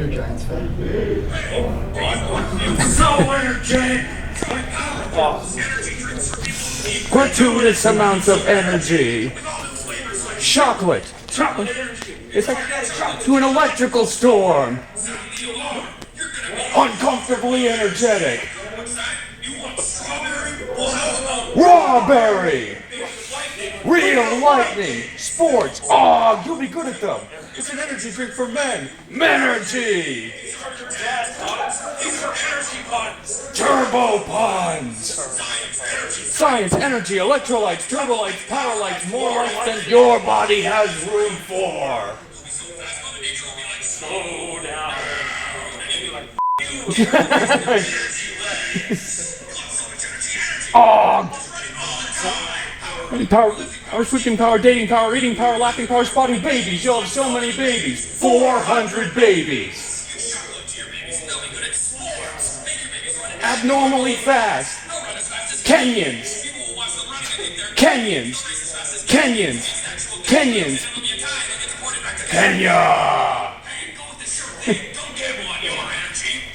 You're a Giants fan. So energetic! Gratuitous amounts of energy. Chocolate. It's like to an electrical storm. Uncomfortably energetic. Raw berry. Real lightning. Sports. Oh, you'll be good at them. It's an energy drink for men. Menergy. Turbo puns. Science, energy, electrolytes, turbolites, power lights, more lights than your body has room for. Slow down. Oh! Power, freaking power, dating power, eating power, laughing power, spotting babies. You'll have so many babies. 400 babies. Abnormally fast. Kenyans. Kenya.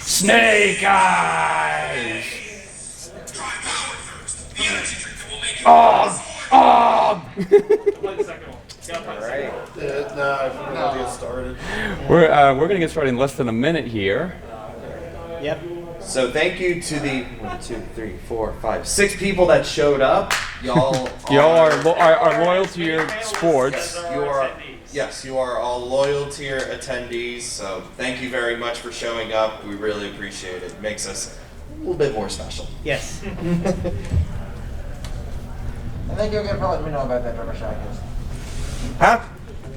Snake eyes. Oh. Alright. No, I forgot to get started. We're gonna get started in less than a minute here. Yep. So thank you to the 1, 2, 3, 4, 5, 6 people that showed up. Y'all are loyal to your sports. You are all loyal to your attendees. So thank you very much for showing up. We really appreciate it. It makes us a little bit more special. Yes. And thank you again for letting me know about that, Trevor Shackers. Huh?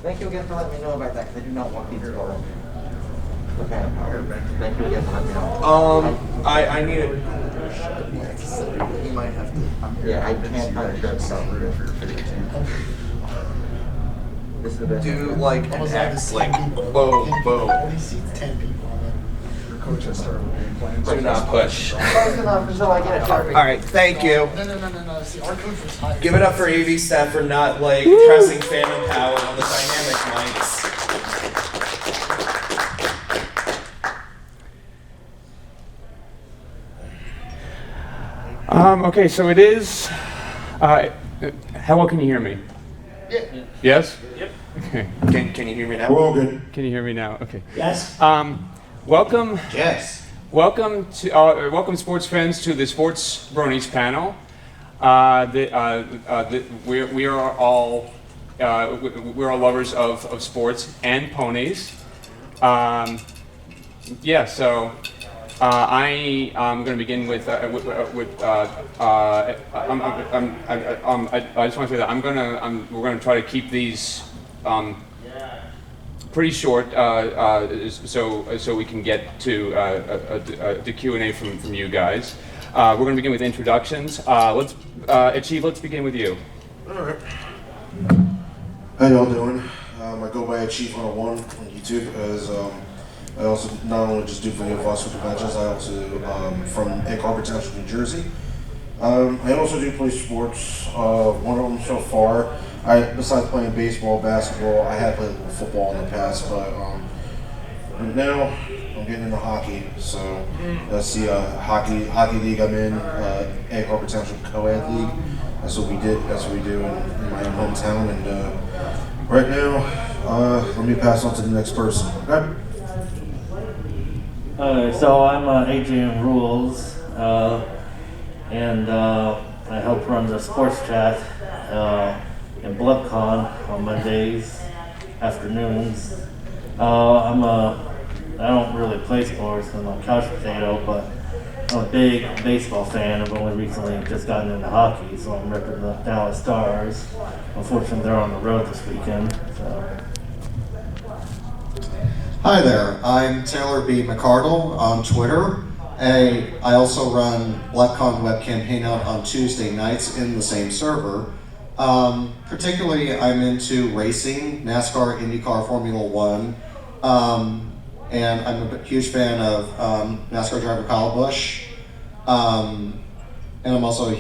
Thank you again for letting me know about that, because I do not want Peter to go. Okay. Thank you again for letting me know. I need it. He might have to. Yeah, I can't kind of grab stuff. This is the best. Do like an Almost X, like like 10 people. boom, 10 boom. When he seats 10 people on it, your coach has started game plans. Do not push. Close enough until I get it. All right, thank you. No. See, our coach was hired. Give it up for AV staff for not like pressing fandom power on the dynamic mics. Okay, so it is. How well can you hear me? Yeah. Yes. Yep. Okay. Can you hear me now? We're all good. Can you hear me now? Okay. Yes. Welcome. Yes. Welcome welcome sports fans to the Sports Bronies panel. We're all lovers of sports and ponies. I am going to begin with. I just want to say that we're going to try to keep these pretty short, so we can get to the Q&A from you guys. We're going to begin with introductions. Chief, let's begin with you. All right. How y'all doing? I go by Chief 101 on YouTube as I also not only just do video vlogs for conventions, I also from Egg Harbor Township, New Jersey. I also do play sports. One of them so far. Besides playing baseball, basketball, I have played a little football in the past, but now I'm getting into hockey. So that's the hockey league I'm in, Egg Harbor Township Co-ed League. That's what we do in my own hometown. And right now, let me pass on to the next person. Okay. So I'm Adrian Rules, and I help run the sports chat in BloodCon on Mondays afternoons. I don't really play sports because I'm a couch potato, but I'm a big baseball fan. I've only recently just gotten into hockey, so I'm repping the Dallas Stars. Unfortunately, they're on the road this weekend. So. Hi there, I'm Taylor B. McCardle on Twitter. I also run BloodCon webcam hangout on Tuesday nights in the same server. Particularly, I'm into racing, NASCAR, IndyCar, Formula One, and I'm a huge fan of NASCAR driver Kyle Busch, and I'm also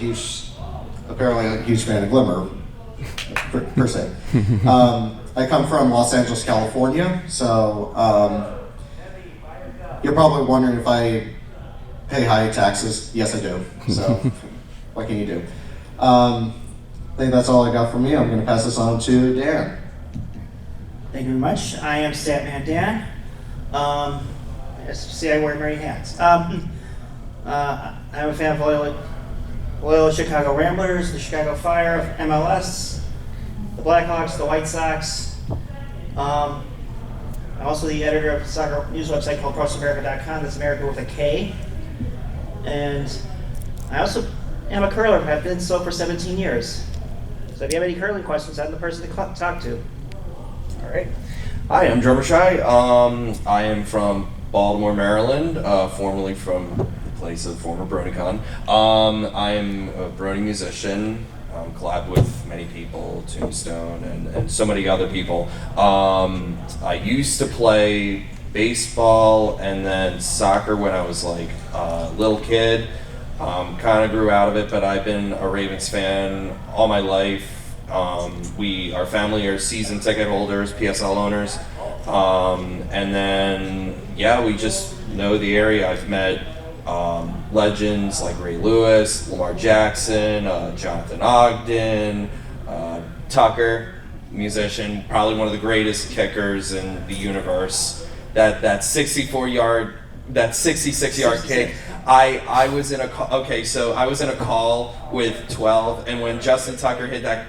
apparently a huge fan of Glimmer, per se. I come from Los Angeles, California, so You're probably wondering if I pay high taxes. Yes, I do. So, what can you do? I think that's all I got from me. I'm going to pass this on to Dan. Thank you very much. I am Statman Dan. As you see, I wear many hats. I'm a fan of loyal Chicago Ramblers, the Chicago Fire, MLS, the Blackhawks, the White Sox. I'm also the editor of a soccer news website called CrossAmerica.com. That's America with a K. And I also am a curler. I've been so for 17 years. So if you have any curling questions, I'm the person to talk to. All right. Hi, I'm Drummer Shy. I am from Baltimore, Maryland, formerly from the place of former BronyCon. I am a Brony musician. Collab with many people, Tombstone, and so many other people. I used to play baseball and then soccer when I was like a little kid. Kind of grew out of it, but I've been a Ravens fan all my life. Our family are season ticket holders, PSL owners. And then, yeah, we just know the area. I've met legends like Ray Lewis, Lamar Jackson, Jonathan Ogden, Tucker, musician, probably one of the greatest kickers in the universe. That 66-yard kick. I was in a call with 12, and when Justin Tucker hit that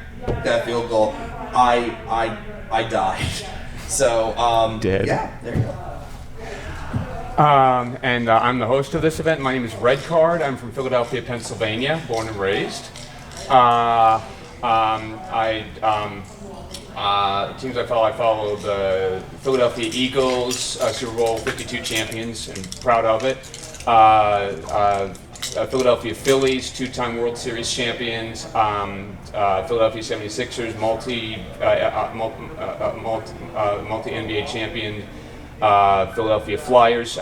field goal, I died. So Dead. Yeah, there you go. And I'm the host of this event. My name is Red Card. I'm from Philadelphia, Pennsylvania, born and raised. Teams I follow the Philadelphia Eagles, Super Bowl 52 champions, and proud of it. Philadelphia Phillies, two-time World Series champions. Philadelphia 76ers, multi-NBA champion. Philadelphia Flyers,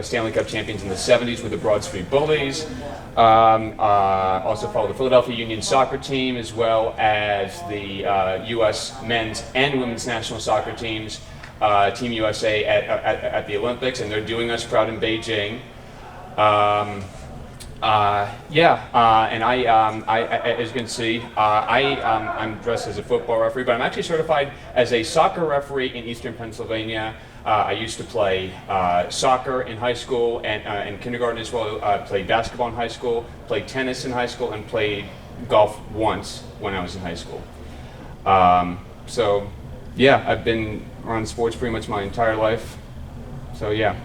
Stanley Cup champions in the 70s with the Broad Street Bullies. Also follow the Philadelphia Union soccer team, as well as the U.S. men's and women's national soccer teams, Team USA at the Olympics, and they're doing us proud in Beijing. And I, as you can see, I'm dressed as a football referee, but I'm actually certified as a soccer referee in Eastern Pennsylvania. I used to play soccer in high school and kindergarten as well. I played basketball in high school, played tennis in high school, and played golf once when I was in high school. So, yeah, I've been around sports pretty much my entire life. So, yeah.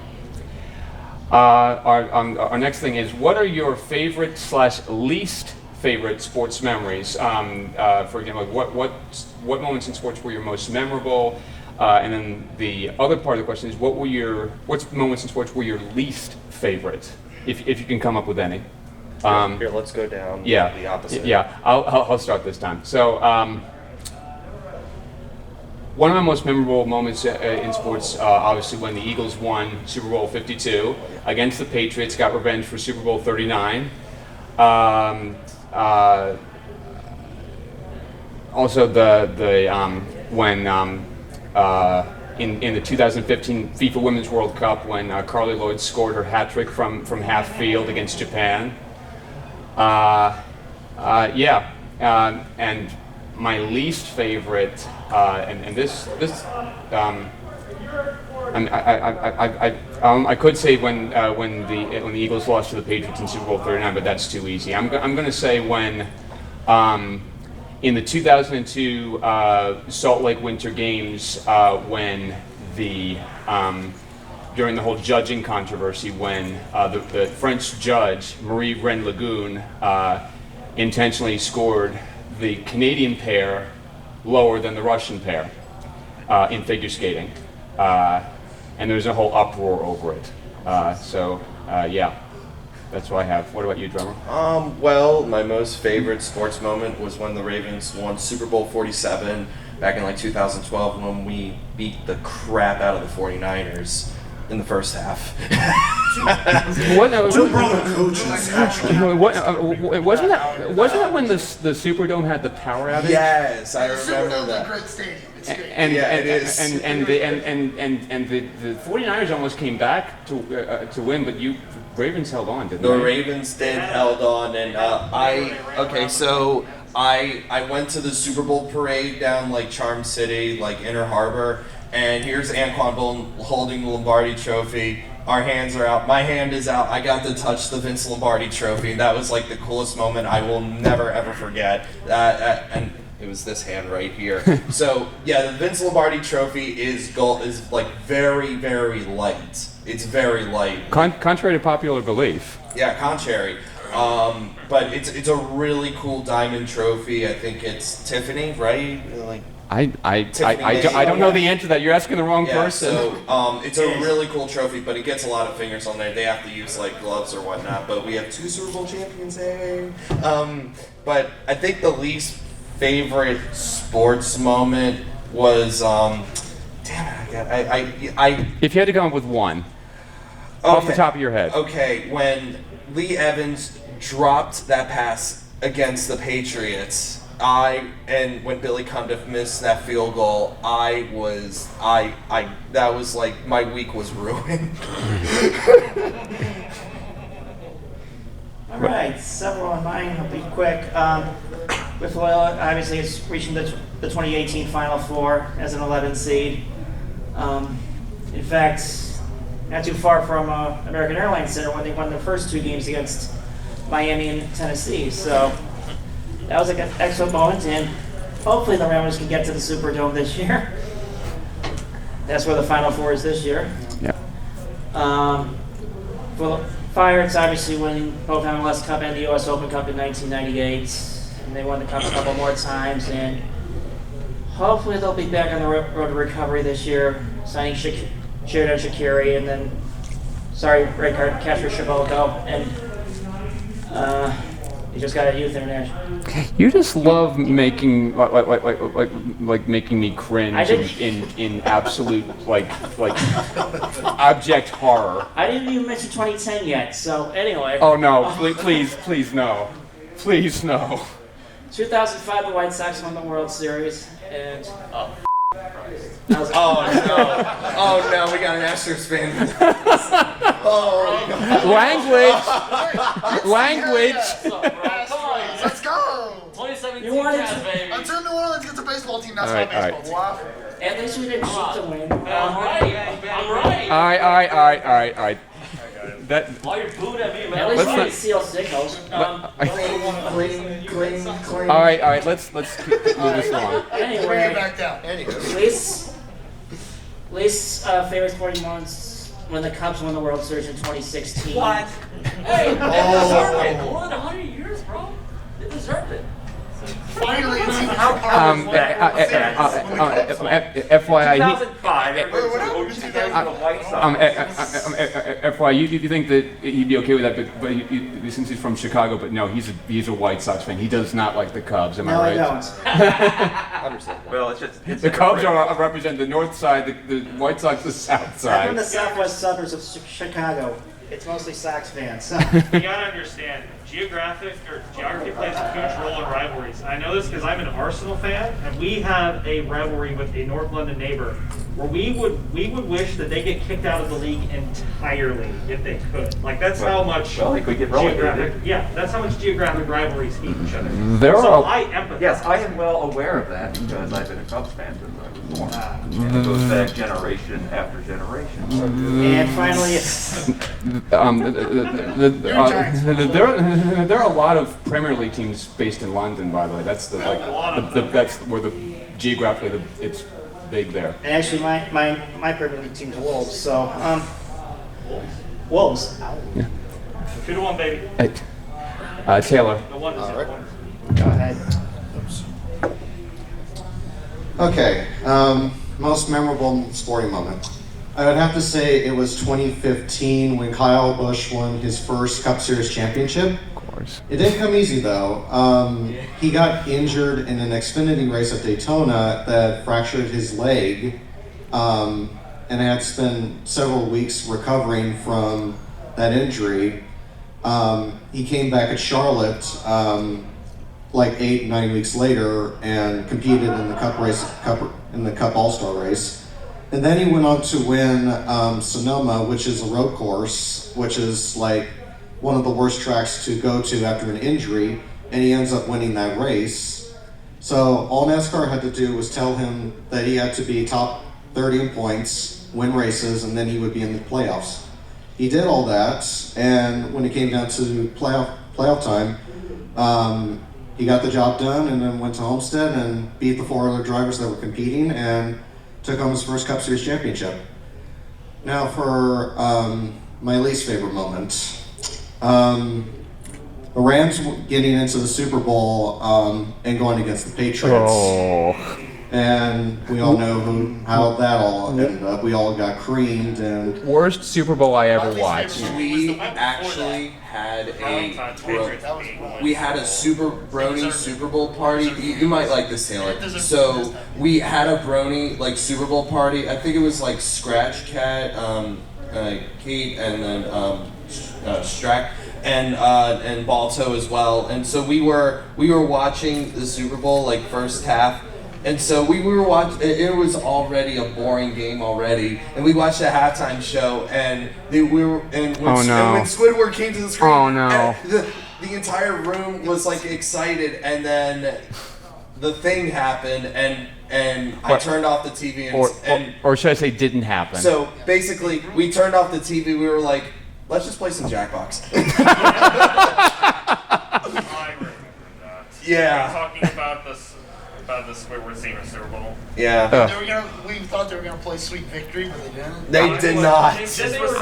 Our next thing is, what are your favorite / least favorite sports memories? For example, what moments in sports were your most memorable? And then the other part of the question is, what moments in sports were your least favorite, if you can come up with any? Here, let's go down the opposite. Yeah, I'll start this time. So, one of my most memorable moments in sports, obviously, when the Eagles won Super Bowl 52 against the Patriots, got revenge for Super Bowl 39. Also, when in the 2015 FIFA Women's World Cup, when Carly Lloyd scored her hat trick from half field against Japan. And my least favorite, I could say when the Eagles lost to the Patriots in Super Bowl 39, but that's too easy. I'm going to say when in the 2002 Salt Lake Winter Games, when during the whole judging controversy, when the French judge Marie Rennes-Lagoon intentionally scored the Canadian pair lower than the Russian pair in figure skating, and there's a whole uproar over it. Yeah, that's what I have. What about you, drummer? Well, my most favorite sports moment was when the Ravens won Super Bowl 47 back in like 2012, when we beat the crap out of the 49ers. in the first half. What? Two brother coaches, actually. Wasn't that when the Superdome had the power outage? Yes, I remember Superdome's a that. great stadium. It's great. And it is. and the 49ers almost came back to win, but Ravens held on, didn't The they? Ravens did held on, and so I went to the Super Bowl parade down like Charm City, like Inner Harbor, and here's Anquan Bolton holding the Lombardi Trophy. Our hands are out. My hand is out. I got to touch the Vince Lombardi Trophy. That was like the coolest moment I will never ever forget. And it was this hand right here. So yeah, the Vince Lombardi Trophy is like very, very light. It's very light. Contrary to popular belief. Yeah, contrary. But it's a really cool diamond trophy. I think it's Tiffany, right? Like I don't know the answer to that. You're asking the wrong yeah, person. so it's a really cool trophy, but it gets a lot of fingers on there. They have to use like gloves or whatnot. But we have 2 Super Bowl champions. Hey. But I think the least favorite sports moment was If you had to come up with one, off the top of your head. Okay, when Lee Evans dropped that pass against the Patriots, and when Billy Cundiff missed that field goal, that was like my week was ruined. All right, several on mine. I'll be quick. With Loyola, obviously, it's reaching the 2018 Final Four as an 11 seed. In fact, not too far from American Airlines Center when they won their first 2 games against Miami and Tennessee. So that was like an excellent moment, and hopefully the Ramblers can get to the Superdome this year. That's where the Final Four is this year. Yeah. For the Fire, it's obviously winning both MLS Cup and the U.S. Open Cup in 1998. And they won the Cup a couple more times, and hopefully they'll be back on the road to recovery this year, signing Sheraton Shaqiri, and then, red card, Casper Shaboko, and he just got a youth international. You just love making making me cringe in absolute like abject horror. I didn't even mention 2010 yet, so anyway. Oh no! Please no! Please no! 2005, the White Sox won the World Series, and Oh no! Oh no! We got an Astros fan. Oh God. Language. Let's go. 2017 You wanted Jazz, to- baby. Until New Orleans gets a baseball team, that's All my right, all right. baseball. Wow. at least we didn't shoot to win. I'm right. I'm right. All right. That. While you're booing at me, man. At least Let's we not- didn't steal signals. Cling. All right. Let's move this along. Bring it Anyway, back down. Anywho. least favorite sporting moments when the Cubs won the World Series in 2016. What? Hey, they deserved it. More than 100 years, bro. They deserved it. Finally, it's even how hard FYI, 2005. Everybody voted 2000 the White Sox. FYI, you think that he'd be okay with that, but since he's from Chicago, but no, he's a White Sox fan. He does not like the Cubs. Am No, I I right? don't. Well, it's just The Cubs represent the north side, the White Sox the south I'm from the side. southwest suburbs of Chicago. It's mostly Sox fans. So. You gotta understand, geography plays a huge role in rivalries. I know this because I'm an Arsenal fan, and we have a rivalry with a North London neighbor, where we would wish that they get kicked out of the league entirely if they could. Like that's how much. Well, they could get relegated. Yeah, that's how much geographic rivalries hate each other. There so are- I empathize. Yes, I am well aware of that because I've been a Cubs fan since I was born. And it goes back generation after generation. And finally, there are a lot of Premier League teams based in London, by the way. That's that's where geographically it's big there. and actually my Premier League team's Wolves. So Wolves. 2-1, baby. Hey, Taylor. The 1-0. Go ahead. Okay, most memorable sporting moment. I would have to say it was 2015 when Kyle Busch won his first Cup Series championship. Of course. It didn't come easy though. He got injured in an Xfinity race at Daytona that fractured his leg. and had spent several weeks recovering from that injury. He came back at Charlotte like 8-9 weeks later and competed in the Cup All-Star race. And then he went on to win Sonoma, which is a road course, which is like one of the worst tracks to go to after an injury, and he ends up winning that race. So all NASCAR had to do was tell him that he had to be top 30 in points, win races, and then he would be in the playoffs. He did all that, and when it came down to playoff time, he got the job done and then went to Homestead and beat the 4 other drivers that were competing and took home his first Cup Series championship. Now for my least favorite moment. The Rams getting into the Super Bowl and going against the Patriots. Oh. And we all know how that all ended up. We all got creamed and... Worst Super Bowl I ever watched. We actually had a brony Super Bowl party. You might like this, Taylor. So we had a brony like Super Bowl party. I think it was like Scratch Cat, Kate, and then Strack. And Balto as well. And so we were watching the Super Bowl like first half. And so we were watching. It was already a boring game already, and we watched the halftime show. And when Squidward came to the screen, the entire room was like excited. And then the thing happened, and I turned off the TV. Or should I say, didn't happen? So basically, we turned off the TV. We were like, let's just play some Jackbox. I remember that. Yeah. Are you talking about the Squidward scene in Super Bowl? Yeah. We thought they were gonna play Sweet Victory, but they didn't. They did not. They said they were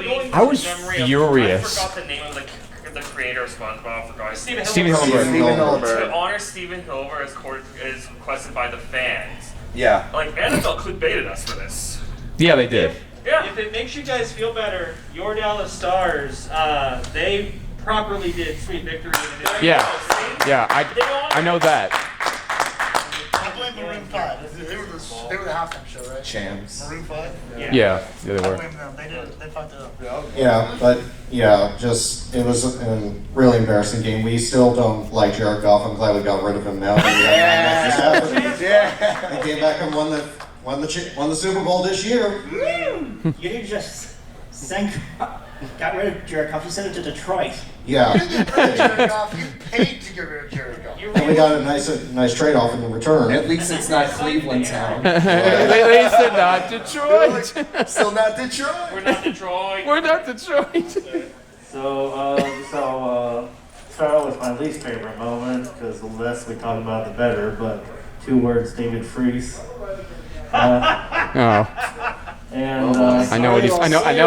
going I was furious. I forgot the name of the creator of SpongeBob. I forgot. Steven Hillenburg. To honor Steven Hillenburg is requested by the fans. Yeah. Like, NFL clickbaited us for this. Yeah, they did. Yeah. If it makes you guys feel better, your Dallas Stars, they properly did Sweet Victory. Yeah, I know that. I blame Maroon 5. They were the halftime show, right? Champs. Maroon 5? Yeah, they I were. blame them. They fucked it up. Yeah, but yeah, it was a really embarrassing game. We still don't like Jared Goff. I'm glad we got rid of him now. Yeah. He came back and won the Super Bowl this year. You didn't just got rid of Jared Goff, you sent him to Detroit. Yeah. You didn't get rid of Jared Goff. You paid to get rid of Jared Goff. And we got a nice trade-off in return. At least it's not Cleveland town. They said not Detroit. Still not Detroit. We're not Detroit. We're not Detroit. So start out with my least favorite moment, because the less we talk about, the better. But 2 words: David Freese. And I know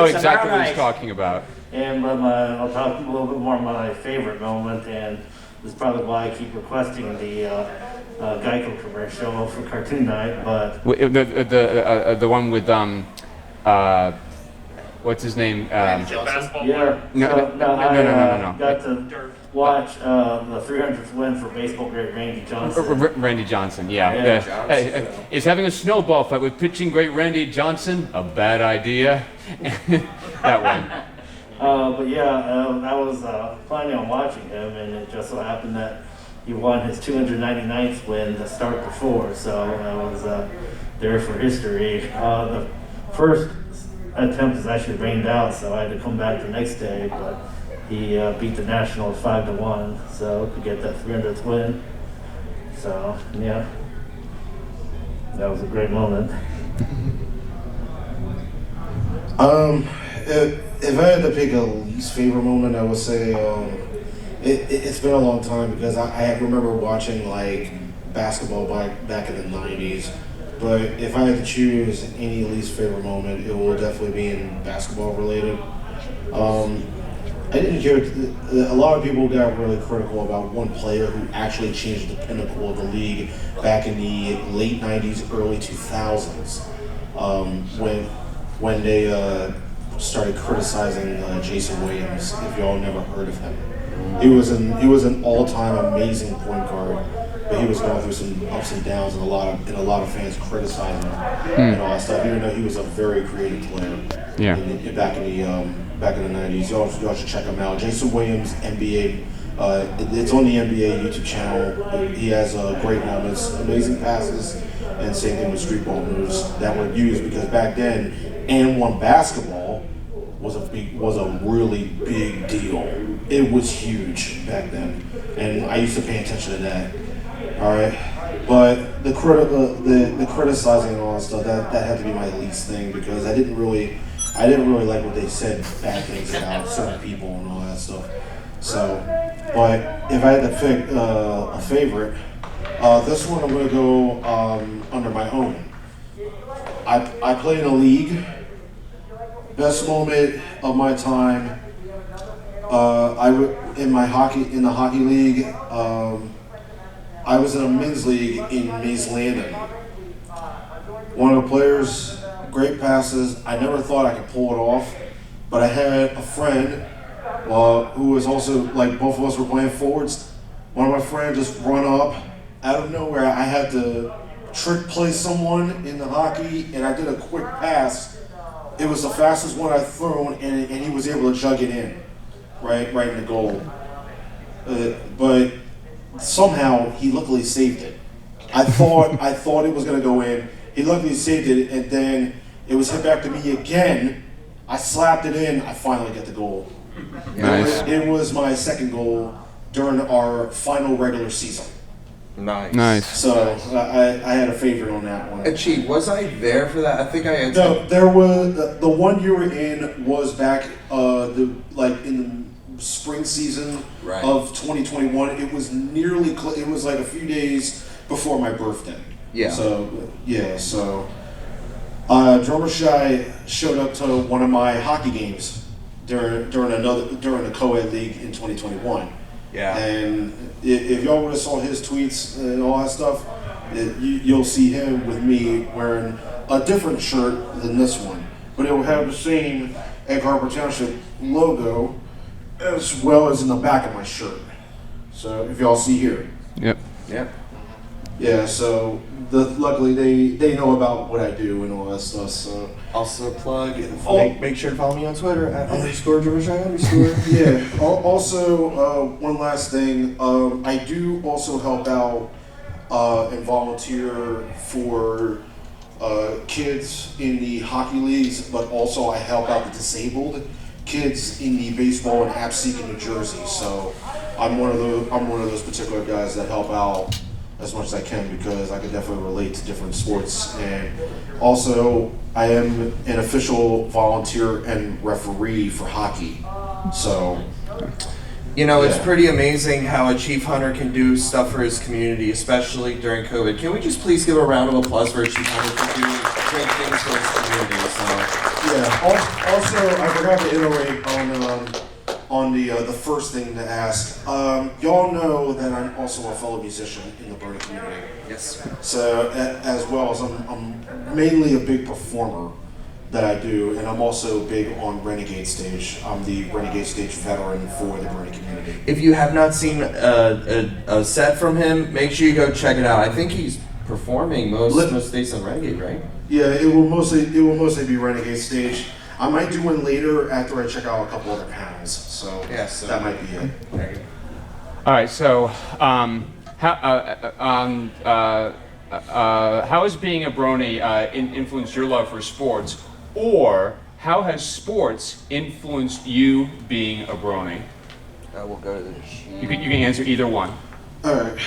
exactly what he's talking about. But I'll talk a little bit more about my favorite moment, and this is probably why I keep requesting the Geico commercial for Cartoon Night. But The one with what's his name? Basketball yeah, No. I got to watch the 300th win for baseball great Randy Johnson. Randy Johnson, yeah. Is having a snowball fight with pitching great Randy Johnson a bad idea? That one. But yeah, I was planning on watching him, and it just so happened that he won his 299th win the start before, so I was there for history. The first attempt is actually rained out, so I had to come back the next day, but he beat the Nationals 5-1, so to get that 300th win. So yeah, that was a great moment. If I had to pick a least favorite moment, I would say it's been a long time because I remember watching like basketball back in the 90s. But if I had to choose any least favorite moment, it will definitely be in basketball related. I didn't hear a lot of people got really critical about one player who actually changed the pinnacle of the league back in the late 90s, early 2000s, when they started criticizing Jason Williams. If y'all never heard of him, he was an all-time amazing point guard, but he was going through some ups and downs, and a lot of fans criticizing him and all that stuff. Even though he was a very creative player, back in the '90s, y'all should check him out. Jason Williams, NBA. It's on the NBA YouTube channel. He has great moments, amazing passes, and same thing with street ball moves that were used because back then, and1 basketball was a really big deal. It was huge back then, and I used to pay attention to that. All right, but the criticizing and all that stuff that had to be my least thing because I didn't really like what they said bad things about certain people and all that stuff. So, but if I had to pick a favorite, this one I'm going to go under my own. I played in a league. Best moment of my time. In the hockey league. I was in a men's league in Mays Landon. One of the players, great passes. I never thought I could pull it off, but I had a friend. Who was also, like, both of us were playing forwards. One of my friends just run up out of nowhere. I had to trick play someone in the hockey, and I did a quick pass. It was the fastest one I've thrown, and he was able to jug it in, right in the goal. But somehow he luckily saved it. I thought it was going to go in. He luckily saved it, and then it was hit back to me again. I slapped it in. I finally get the goal. Nice. It was my second goal during our final regular season. Nice. So I had a favorite on that one. And gee, was I there for that? I think I had. No, there was the one you were in was back in the spring season of 2021. It was nearly. It was like a few days before my birthday. Yeah. So Drummer Shy showed up to one of my hockey games during the co-ed league in 2021. Yeah. And if y'all would have saw his tweets and all that stuff, you'll see him with me wearing a different shirt than this one, but it will have the same Egg Harbor Township logo as well as in the back of my shirt. So if y'all see here. Yep. Yeah, so luckily they know about what I do and all that stuff. So also plug. Make sure to follow me on Twitter at _DrummerShy_. Yeah. Also, one last thing. I do also help out and volunteer for kids in the hockey leagues, but also I help out the disabled kids in the baseball in Absecon, New Jersey. So I'm one of those particular guys that help out as much as I can because I can definitely relate to different sports. And also, I am an official volunteer and referee for hockey. So, it's pretty amazing how a chief hunter can do stuff for his community, especially during COVID. Can we just please give a round of applause for a chief hunter for doing great things for his community? So. Yeah. Also, I forgot to iterate on the first thing to ask. Y'all know that I'm also a fellow musician in the Brony community. Yes. So as well as I'm mainly a big performer that I do, and I'm also big on Renegade Stage. I'm the Renegade Stage veteran for the Brony community. If you have not seen a set from him, make sure you go check it out. I think he's performing most days on Renegade, right? Yeah, it will mostly be Renegade Stage. I might do one later after I check out a couple other panels. So that might be it. All right. So, how has being a brony influenced your love for sports, or how has sports influenced you being a brony? We'll go to the sheet. You can answer either one. All right.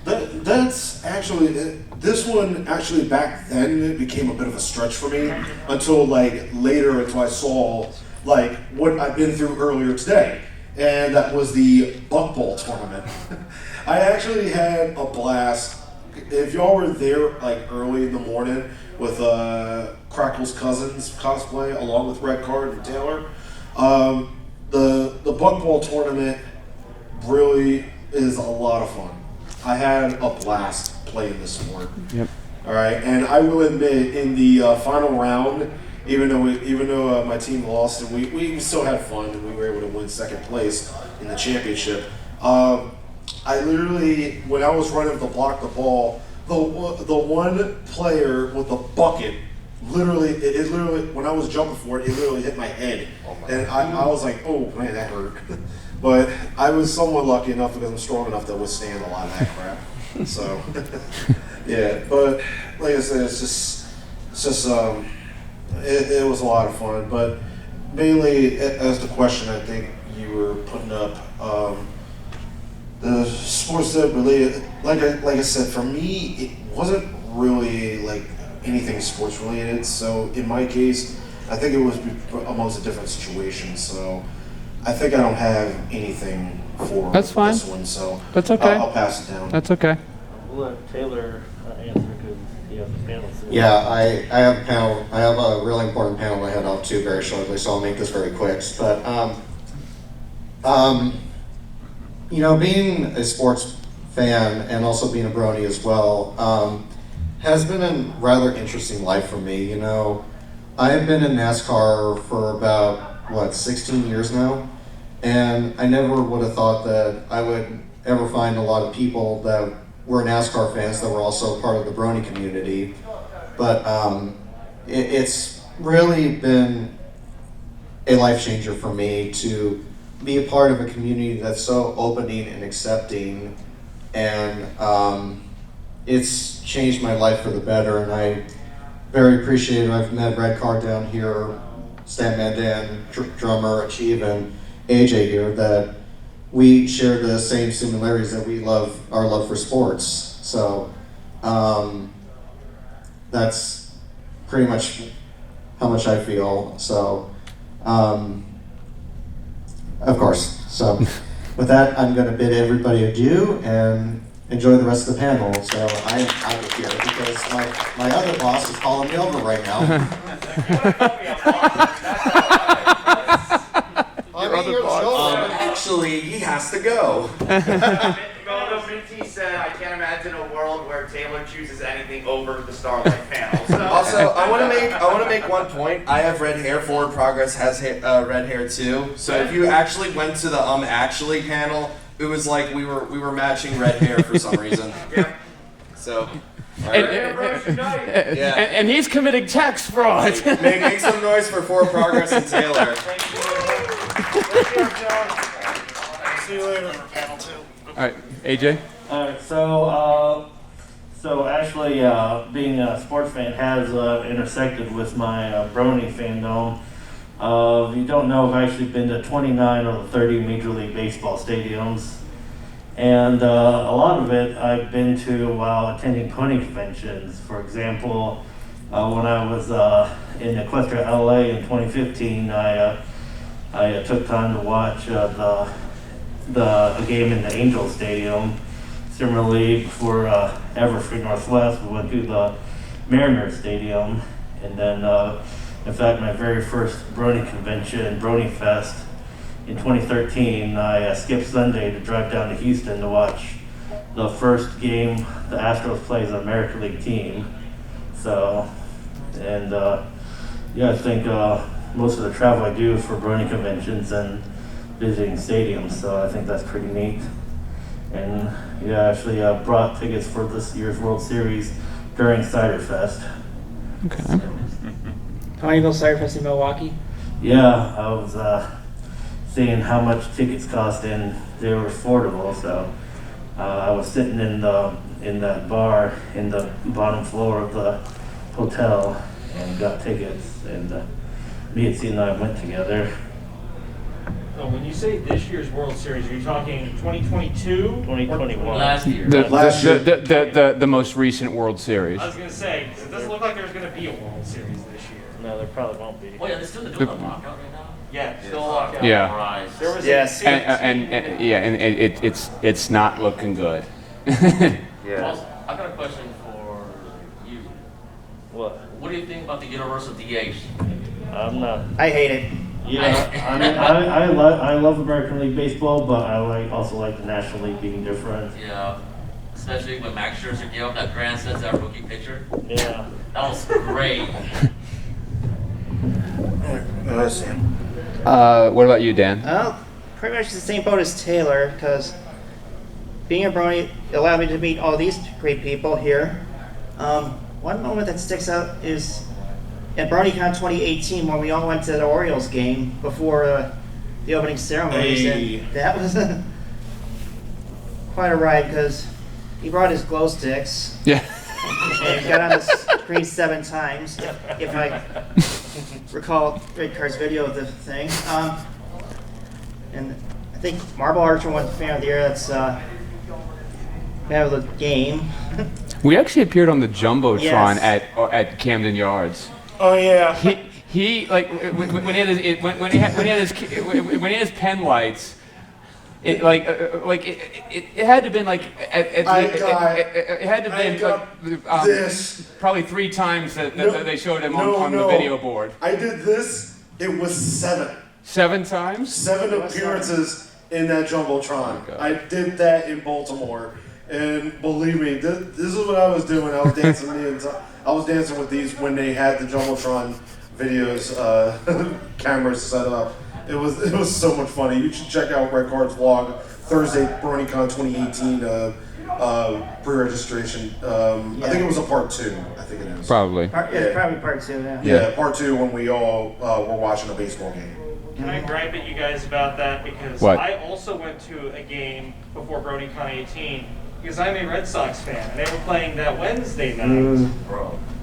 That's actually this one. Actually, back then it became a bit of a stretch for me until later I saw what I've been through earlier today, and that was the buckball tournament. I actually had a blast. If y'all were there early in the morning with Crackle's Cousins cosplay along with Red Card and Taylor, the buckball tournament really is a lot of fun. I had a blast playing this sport. Yep. All right, and I will admit, in the final round, even though my team lost, and we still had fun, and we were able to win second place in the championship. I literally, when I was running to block the ball, the one player with the bucket, literally, it literally, when I was jumping for it, it literally hit my head. And I was like, oh man, that hurt. But I was somewhat lucky enough because I'm strong enough to withstand a lot of that crap. So, yeah, but like I said, it was a lot of fun. But mainly, as the question I think you were putting up, the sports that related, like I said, for me, it wasn't really like anything sports related. So in my case, I think it was amongst a different situation. So I think I don't have anything for That's fine. this one. So That's okay. I'll pass it down. That's okay. We'll let Taylor answer because he has the panel. Yeah, I have a panel. I have a really important panel to head off to very shortly, so I'll make this very quick. But you know, being a sports fan and also being a brony as well has been a rather interesting life for me. You know, I have been in NASCAR for about 16 years now, and I never would have thought that I would ever find a lot of people that were NASCAR fans that were also part of the brony community. But it's really been a life changer for me to be a part of a community that's so opening and accepting, and it's changed my life for the better, and I very appreciate it. I've met Red Car down here, Stan Mandan, drummer, Achieve, and AJ here, that we share the same similarities, that we love our love for sports. So that's pretty much how much I feel. So of course. So with that, I'm going to bid everybody adieu and enjoy the rest of the panel. So I'm out of here because my other boss is calling me over right now. Actually, he has to go. He said, I can't imagine a world where Taylor chooses anything over the Starlight panel. So. Also, I want to make one point. I have red hair. Forward Progress has red hair too. So if you actually went to the actually panel, it was like we were matching red hair for some reason. Yeah. So. And he's committing tax fraud. Make some noise for Forward Progress and Taylor. See you later for panel 2. All right, AJ. All right, so actually, being a sports fan has intersected with my brony fandom. If you don't know, I've actually been to 29 of the 30 Major League Baseball stadiums. And a lot of it I've been to while attending pony conventions. For example, when I was in Equestria, LA in 2015, I took time to watch a game in the Angel Stadium. Similarly, for Everfree Northwest, we went to the Mariners Stadium. And then, in fact, my very first brony convention, Brony Fest, in 2013, I skipped Sunday to drive down to Houston to watch the first game the Astros play as an American League team. So, and yeah, I think most of the travel I do is for brony conventions and visiting stadiums, so I think that's pretty neat. And yeah, actually brought tickets for this year's World Series during Cider Fest. Okay. Ponyville Cider Fest in Milwaukee? Yeah, I was seeing how much tickets cost, and they were affordable. So I was sitting in that bar in the bottom floor of the hotel and got tickets. And me and C and I went together. When you say this year's World Series, are you talking 2022? 2021. Last year. The most recent World Series. I was going to say, 'cause it doesn't look like there's going to be a World Series this year. No, there probably won't be. Oh yeah, they're still doing the lockout right now? Yeah, still lockout. Yeah. Right. There was Yes. And it's not looking good. Also, I got a question for you. What? What do you think about the universal DH? I'm not. I hate it. Yeah, I mean, I love American League Baseball, but I also like the National League being different. Yeah, especially when Max Scherzer gave up that grand sets that rookie pitcher. Yeah. That was great. What about you, Dan? Well, pretty much the same boat as Taylor, because being a Brony allowed me to meet all these great people here. One moment that sticks out is at BronyCon 2018 when we all went to the Orioles game before the opening ceremonies. And that was quite a ride because he brought his glow sticks. Yeah. And got on the screen 7 times, if I recall Red Card's video of the thing. And I think Marble Archer won Fan of the Year. That's fan of the game. We actually appeared on the Jumbotron Yes. at Camden Yards. Oh yeah. He like when he had his pen lights. It had to have been like it had to have been this probably 3 times that they showed him on no. the video board. I did this. It was 7. 7 times? 7 appearances in that Jumbotron. Oh, I did that in Baltimore, and believe me, this is what I was doing. I was dancing I was dancing with these when they had the Jumbotron videos, cameras set up. It was so much funny. You should check out Red Card's vlog, Thursday, BronyCon 2018 pre-registration. I think it was a part 2. I think it is. Probably. Probably part 2, yeah. Yeah, part 2 when we all were watching a baseball game. Can I gripe at you guys about that? Because What? I also went to a game before BronyCon 18 because I'm a Red Sox fan, and they were playing that Wednesday night.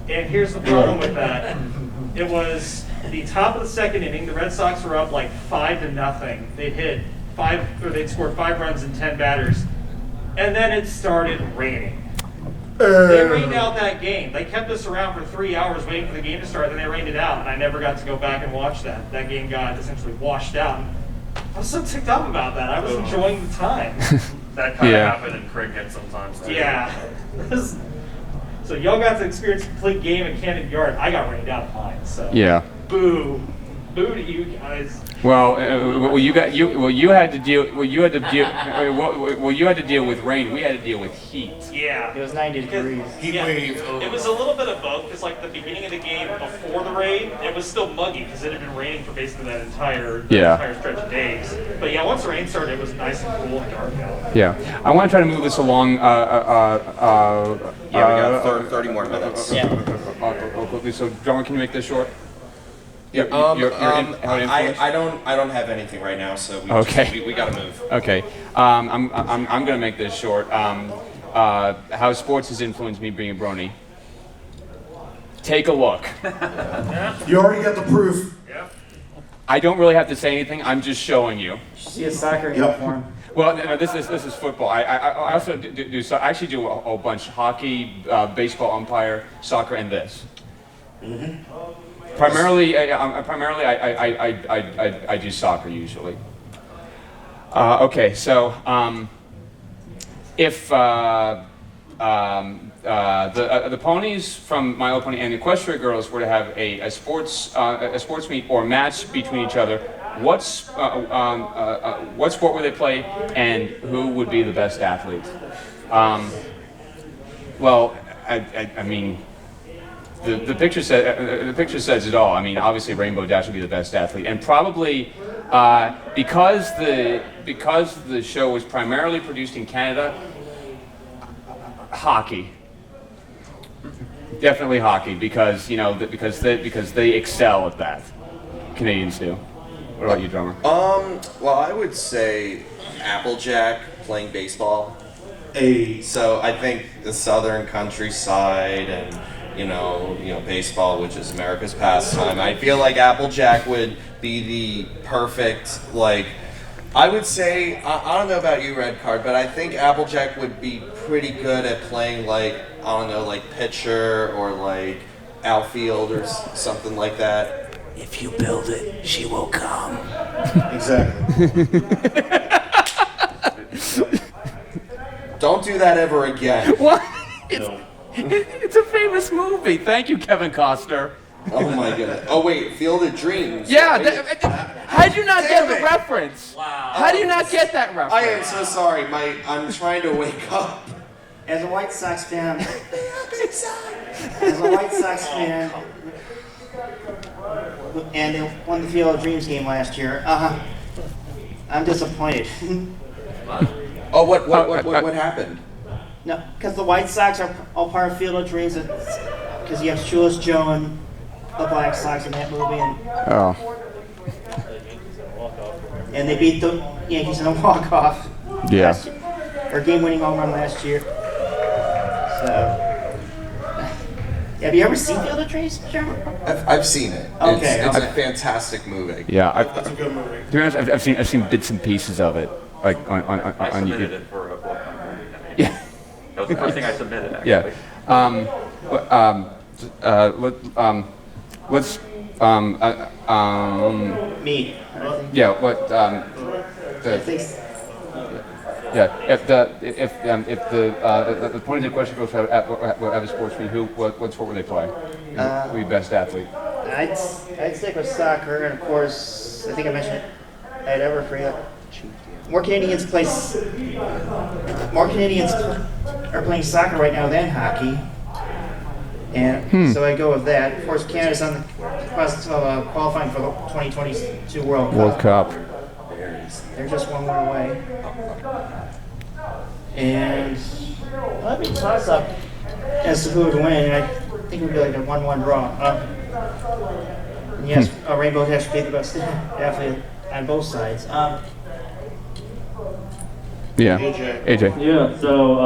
And here's the problem with that. It was the top of the 2nd inning. The Red Sox were up like 5-0. They'd scored 5 runs in 10 batters. And then it started raining. They rained out that game. They kept us around for 3 hours waiting for the game to start, then they rained it out, and I never got to go back and watch that. That game got essentially washed out. I was so ticked off about that. I was enjoying the time. That kind of happened in cricket sometimes too. Yeah. So y'all got to experience a complete game at Camden Yard. I got rained out of mine, so. Yeah. Boo. Boo to you guys. You had to deal with rain. We had to deal with heat. Yeah. It was 90 degrees. Heat wave. It was a little bit of both, because like the beginning of the game before the rain, it was still muggy because it had been raining for basically that entire stretch of days. But yeah, once the rain started, it was nice and cool and dark out. Yeah. I want to try to move this along. We got 30 more minutes. So, John, can you make this short? I don't have anything right now, so we gotta move. Okay. I'm gonna make this short. How sports has influenced me being a Brony. Take a look. You already got the proof. Yep. I don't really have to say anything. I'm just showing you. See a soccer uniform. Well, no, this is football. I also do so. I actually do a bunch: hockey, baseball, umpire, soccer, and this. Mm-hmm. Primarily, I do soccer usually. Okay, so if the Ponies from My Little Pony and the Equestria girls were to have a sports meet or match between each other, what sport would they play, and who would be the best athlete? Well, I mean. The picture says it all. I mean, obviously Rainbow Dash would be the best athlete, and probably because the show was primarily produced in Canada, hockey. Definitely hockey, because because they excel at that. Canadians do. What about you, drummer? Well, I would say Applejack playing baseball. So I think the southern countryside and baseball, which is America's pastime. I feel like Applejack would be the perfect, I would say, I don't know about you, Red Card, but I think Applejack would be pretty good at playing, pitcher or, outfield or something like that. If you build it, she will come. Exactly. Don't do that ever again. What? It's a famous movie. Thank you, Kevin Costner. Oh my goodness. Oh wait, Field of Dreams. Yeah. How do you not get the reference? Wow. How do you not get that reference? I am so sorry. I'm trying to wake up. As a White Sox fan, and they won the Field of Dreams game last year. I'm disappointed. Oh, what happened? No, because the White Sox are all part of Field of Dreams. Because you have Shoeless Joe and the Black Sox in that movie, and they beat the Yankees in a walk-off. Yeah. Or game-winning home run last year. So. Have you ever seen Field of Dreams, Jeremy? I've seen it. Okay. It's a fantastic movie. Yeah, That's a good movie. to be honest, I've seen bits and pieces of it, like on I submitted YouTube. it for a book. Yeah. That was the first thing I submitted, actually. Yeah. Let's Me. yeah. What I think yeah. If the Ponies in question goes have a sports team, what sport would they play? Who would be best athlete? I'd stick with soccer, and of course, I think I mentioned it. I'd ever forget. More Canadians are playing soccer right now than hockey, and so I go with that. Of course, Canada's on the quest of qualifying for the 2022 World Cup. They're just one more away, and let me toss up as to who would win. I think it would be like a 1-1 draw. And yes, Rainbow Dash would be the best athlete on both sides. Yeah. AJ. Yeah, so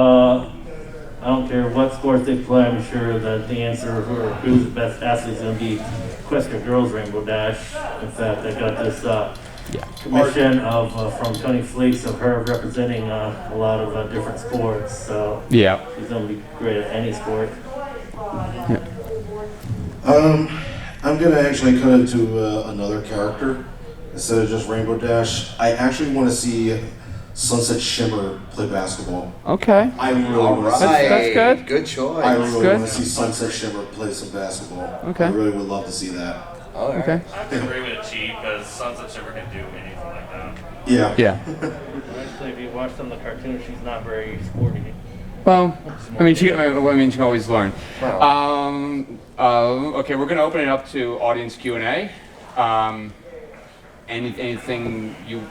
I don't care what sports they play, I'm sure that the answer for who's the best athlete is going to be Equestria Girls Rainbow Dash. In fact, I got this commission from Tony Fleeks of her representing a lot of different sports. So Yeah. she's going to be great at any sport. Yeah. I'm gonna actually cut it to another character instead of just Rainbow Dash. I actually want to see Sunset Shimmer play basketball. Okay. I really want to see. That's good. Good choice. I really good. want to see Sunset Shimmer play some basketball. Okay. I really would love to see that. All right. Okay. I agree with Cheat because Sunset Shimmer can do anything like that. Yeah. Yeah. Actually, if you watch some of the cartoons, she's not very sporty. Well, she can always learn. Okay, we're gonna open it up to audience Q&A. Anything you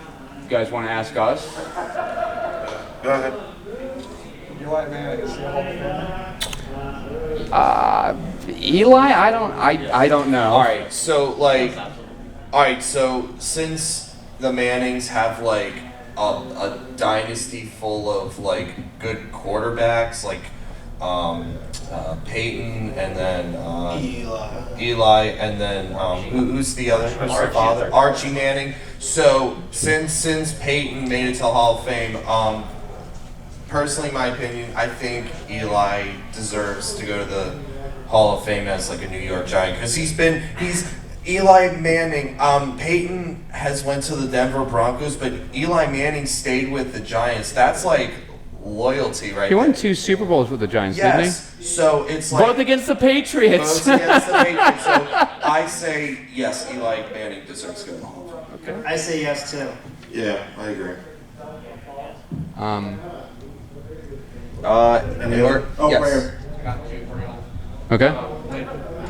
guys want to ask us? Go ahead. Eli, I don't know. All right, so since the Mannings have like a dynasty full of like good quarterbacks, like Peyton, and then Eli, and then who's the other? Who's the father? Archie Manning. So since Peyton made it to the Hall of Fame, personally, my opinion, I think Eli deserves to go to the Hall of Fame as like a New York Giant because he's Eli Manning. Peyton has went to the Denver Broncos, but Eli Manning stayed with the Giants. That's like loyalty, right? He won 2 Super Bowls with the Giants, didn't he? So it's like both against the Patriots. Both against the Patriots. So I say yes, Eli Manning deserves to go to the Hall of Fame. Okay. I say yes too. Yeah, I agree. Yes. I got 2 for y'all. Okay. With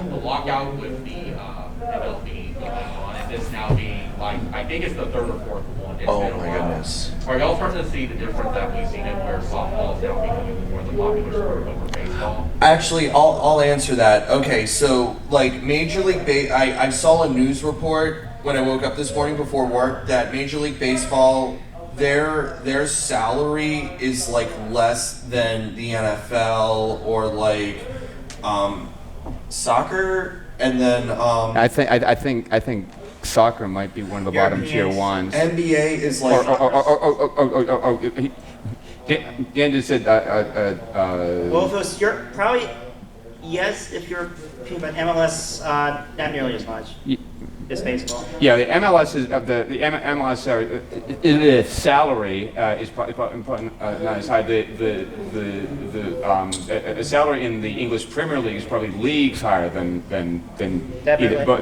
the lockout with the MLB going on, and this now being like, I think it's the 3rd or 4th one. It's Oh been a my while. goodness. Are y'all starting to see the difference that we've seen in where softball is now becoming more the popular sport over baseball? Actually, I'll answer that. Okay, so like Major League I saw a news report when I woke up this morning before work that Major League Baseball, their salary is like less than the NFL or like soccer, and then I think soccer might be one of the bottom tier ones. NBA is like Dan just said Well, if it was probably yes, if you're talking about MLS, not nearly as much. It's baseball. Yeah, the MLS is the MLS salary is probably not as high. The salary in the English Premier League is probably leagues higher than both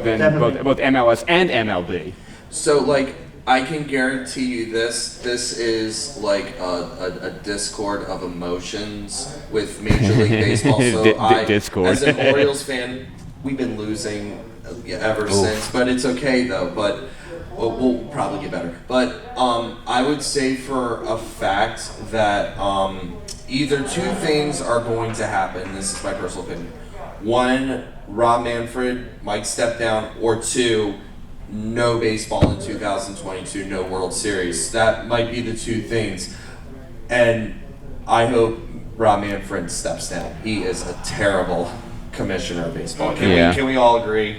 MLS and MLB. So like I can guarantee you this is like a discord of emotions with Major League Baseball. So Discord. As an Orioles fan, we've been losing ever since, but it's okay though. But we'll probably get better. But I would say for a fact that either two things are going to happen. This is my personal opinion. One, Rob Manfred might step down, or two, no baseball in 2022, no World Series. That might be the two things. And I hope Rob Manfred steps down. He is a terrible commissioner of baseball. Can we all agree?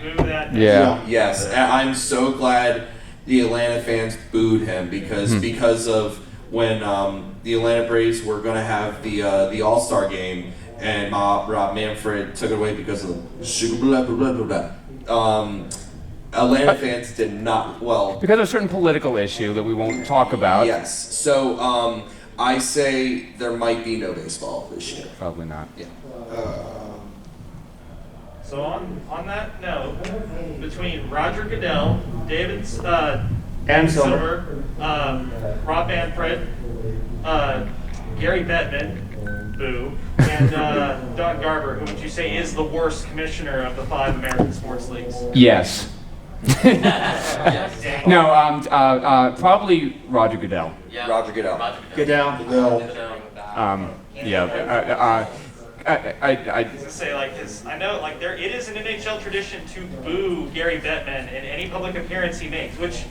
Yeah. Yes. And I'm so glad the Atlanta fans booed him because of when the Atlanta Braves were going to have the All-Star game and Rob Manfred took it away because of the blah blah blah blah blah. Atlanta fans did not because of a certain political issue that we won't talk about. Yes. So I say there might be no baseball this year. Probably not. Yeah. So on that note, between Roger Goodell, David Silver, Rob Manfred, Gary Bettman, boo, and Don Garber, who would you say is the worst commissioner of the 5 American sports leagues? Yes. No, probably Roger Goodell. Yeah. Roger Goodell. Goodell. Yeah. I say like this. I know like it is an NHL tradition to boo Gary Bettman in any public appearance he makes, which,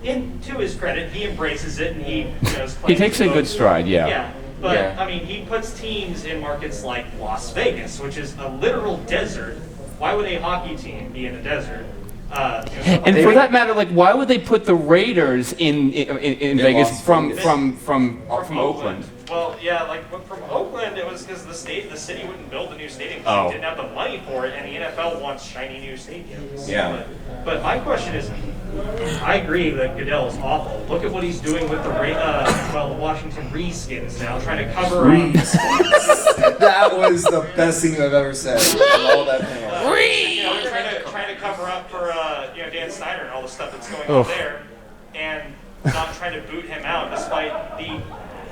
to his credit, he embraces it and he takes a good stride. Yeah. Yeah. But I mean, he puts teams in markets like Las Vegas, which is a literal desert. Why would a hockey team be in a desert? And for that matter, like, why would they put the Raiders in Vegas from Oakland? Well, yeah, like from Oakland, it was because the city wouldn't build a new stadium because they didn't have the money for it, and the NFL wants shiny new stadiums. Yeah. But my question is, I agree that Goodell is awful. Look at what he's doing with the Washington Redskins now, trying to cover up. That was the best thing I've ever said. All that trying to cover up for Dan Snyder and all the stuff that's going on there, and not trying to boot him out despite the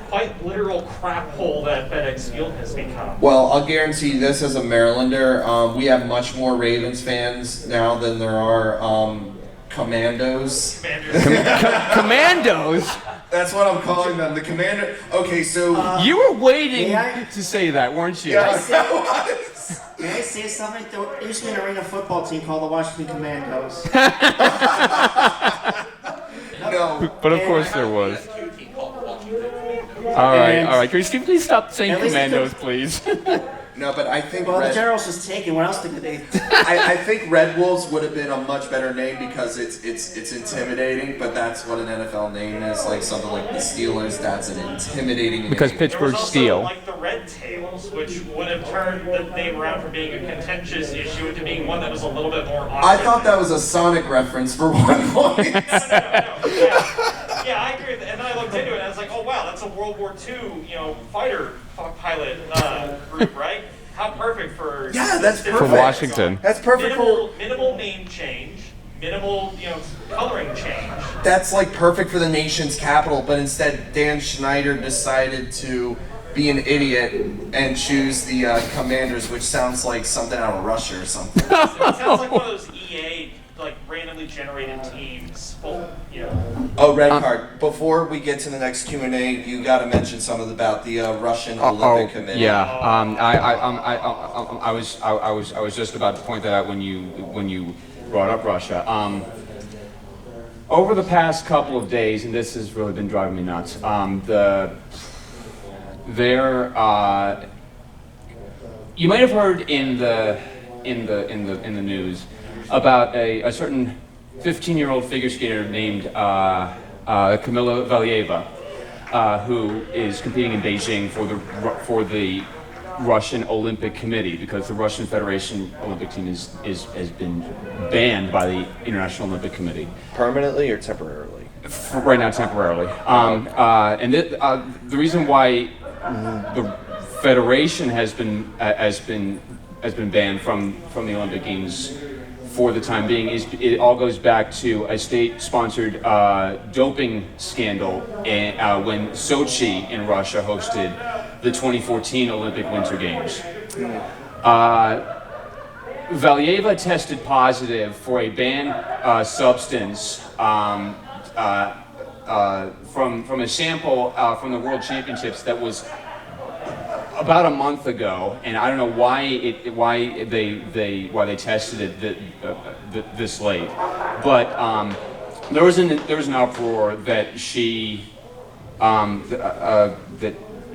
quite literal crap hole that FedEx Field has become. Well, I'll guarantee this as a Marylander, we have much more Ravens fans now than there are Commandos. Commandos? That's what I'm calling them, the Commander. Okay, so... you were waiting to say that, weren't you? Yeah, May I say something? There used to be an arena football team called the Washington Commandos. No. But of course there was. All right. Can you please stop saying Commandos, please? No, but I think the Generals was taken. What else did they? I think Red Wolves would have been a much better name because it's intimidating. But that's what an NFL name is. Like something like the Steelers, that's an intimidating because name. Pittsburgh Steel. Like the Red Tails, which would have turned the name around from being a contentious issue into being one that was a little bit more. I thought that was a Sonic reference for 1 point. No. Yeah, I agree with that. And then I looked into it and I was like, oh wow, that's a World War II, fighter pilot group, right? How perfect for that's perfect for Washington. That's perfect minimal name change, minimal coloring change. That's like perfect for the nation's capital, but instead Dan Schneider decided to be an idiot and choose the Commanders, which sounds like something out of Russia or something. It sounds like one of those EA randomly generated teams. Oh, red card. Before we get to the next Q&A, you got to mention something about the Russian Olympic Committee. Yeah. I was just about to point that out when you brought up Russia. Over the past couple of days, and this has really been driving me nuts. You might have heard in the news about a certain 15-year-old figure skater named Kamila Valieva, who is competing in Beijing for the Russian Olympic Committee because the Russian Federation Olympic team has been banned by the International Olympic Committee. Permanently or temporarily? Right now, temporarily. The reason why the federation has been banned from the Olympic Games for the time being is it all goes back to a state-sponsored doping scandal when Sochi in Russia hosted the 2014 Olympic Winter Games. Valieva tested positive for a banned substance from a sample from the World Championships that was about a month ago, and I don't know why they tested it this late, but there was an uproar that she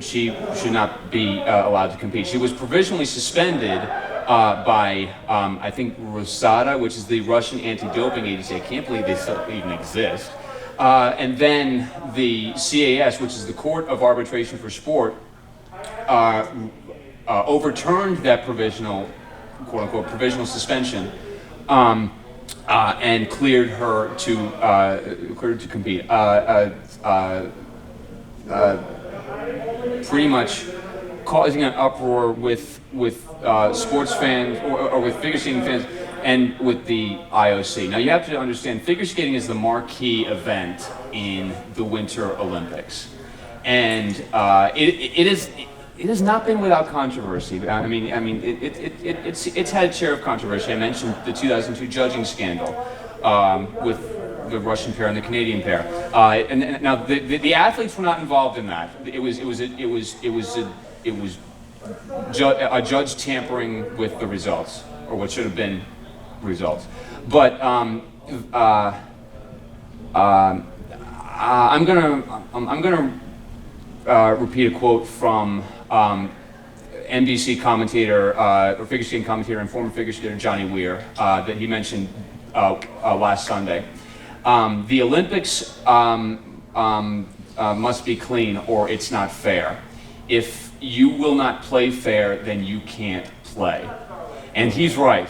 should not be allowed to compete. She was provisionally suspended by I think Rosada, which is the Russian anti-doping agency. I can't believe they still even exist. And then the CAS, which is the Court of Arbitration for Sport, overturned that provisional, quote-unquote, provisional suspension, and cleared her to compete. Pretty much causing an uproar with sports fans or with figure skating fans and with the IOC. Now you have to understand, figure skating is the marquee event in the Winter Olympics, and it has not been without controversy. I mean, it's had its share of controversy. I mentioned the 2002 judging scandal with the Russian pair and the Canadian pair. And now the athletes were not involved in that. It was a judge tampering with the results, or what should have been results. But I'm gonna repeat a quote from NBC commentator, or figure skating commentator and former figure skater Johnny Weir that he mentioned last Sunday. The Olympics must be clean or it's not fair. If you will not play fair, then you can't play. And he's right.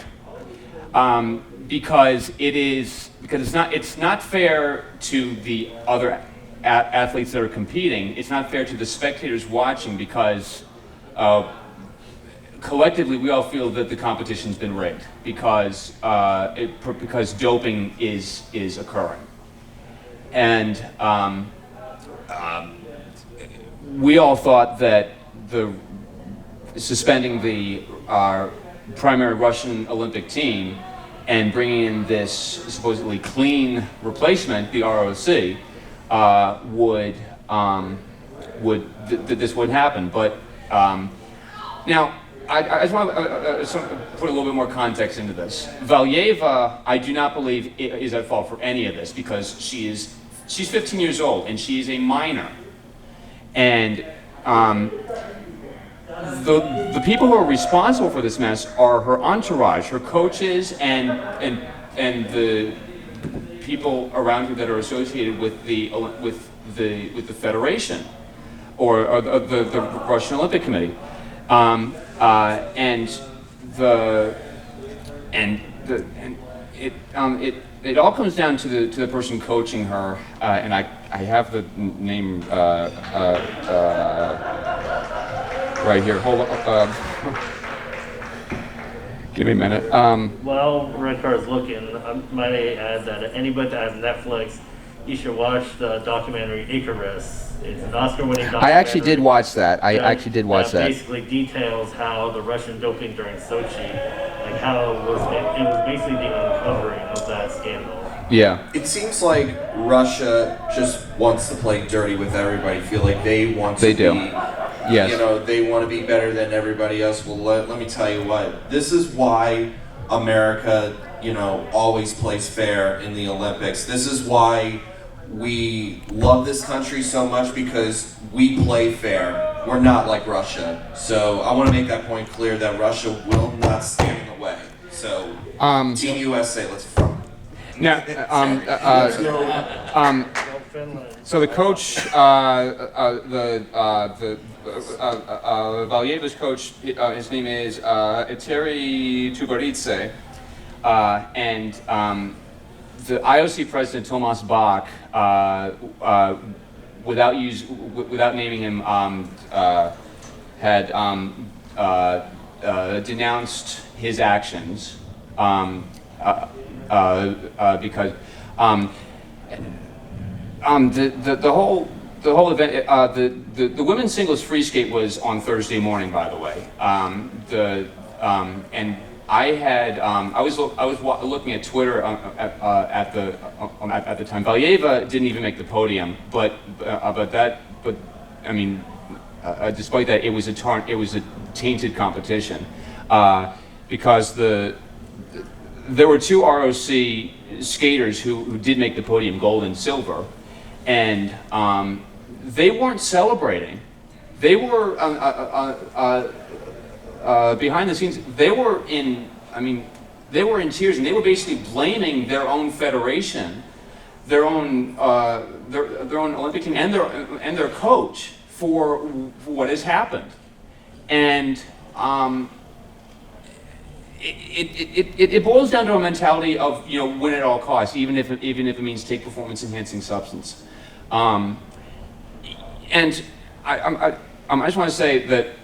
Because it's not fair to the other athletes that are competing. It's not fair to the spectators watching, because collectively we all feel that the competition's been rigged because doping is occurring, and we all thought that the suspending the primary Russian Olympic team and bringing in this supposedly clean replacement, the ROC, this would happen. But now I just want to put a little bit more context into this. Valieva, I do not believe is at fault for any of this, because she's 15 years old and she is a minor, and the people who are responsible for this mess are her entourage, her coaches, and the people around her that are associated with the federation or the Russian Olympic Committee, it all comes down to the person coaching her, and I have the name right here. Hold on. Give me a minute. While Red Car is looking, I might add that anybody that has Netflix, you should watch the documentary Icarus. It's an Oscar-winning documentary. I actually did watch that. That basically details how the Russian doping during Sochi, like how it was basically the uncovering of that scandal. Yeah. It seems like Russia just wants to play dirty with everybody. Feel like they want to be, yes. You know, they want to be better than everybody else. Well, let me tell you what. This is why America, always plays fair in the Olympics. This is why we love this country so much, because we play fair. We're not like Russia. So I want to make that point clear, that Russia will not stand in the way. So Team USA, let's front. Now, so the coach, Valieva's coach, his name is Eteri Tutberidze, and the IOC president Thomas Bach, without naming him, had denounced his actions. Because the whole event, the women's singles free skate was on Thursday morning, by the way. And looking at Twitter at the time. Valieva didn't even make the podium, but I mean, despite that, it was a tainted competition because there were two ROC skaters who did make the podium, gold and silver, and they weren't celebrating. They were behind the scenes. They were in tears, and they were basically blaming their own federation, their own Olympic team, and their coach for what has happened, and it boils down to a mentality of win at all costs, even if it means take performance enhancing substance, and I just want to say that